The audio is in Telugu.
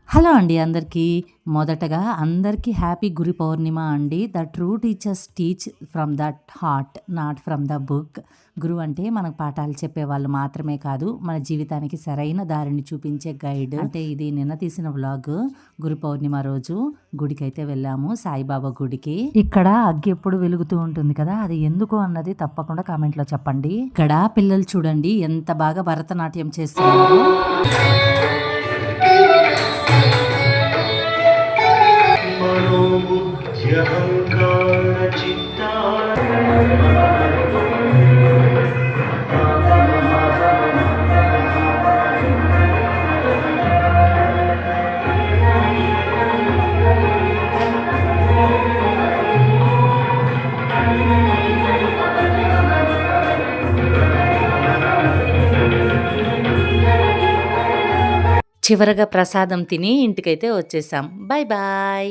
హలో అండి అందరికీ. మొదటగా అందరికీ హ్యాపీ గురు పౌర్ణిమ అండి. The true teachers teach from that heart, not from the book. గురువు అంటే మనకు పాఠాలు చెప్పేవాళ్ళు మాత్రమే కాదు, మన జీవితానికి సరైన దారిని చూపించే గైడ్. అంటే ఇది నిన్న తీసిన వ్లాగ్. గురు పౌర్ణిమ రోజు గుడికైతే వెళ్ళాము, సాయిబాబా గుడికి. ఇక్కడ అగ్గి ఎప్పుడు వెలుగుతూ ఉంటుంది కదా, అది ఎందుకు అన్నది తప్పకుండా కామెంట్లో చెప్పండి. ఇక్కడ పిల్లలు చూడండి ఎంత బాగా భరతనాట్యం చేస్తున్నారు. చివరగా ప్రసాదం తిని ఇంటికైతే వచ్చేసాం. Bye bye.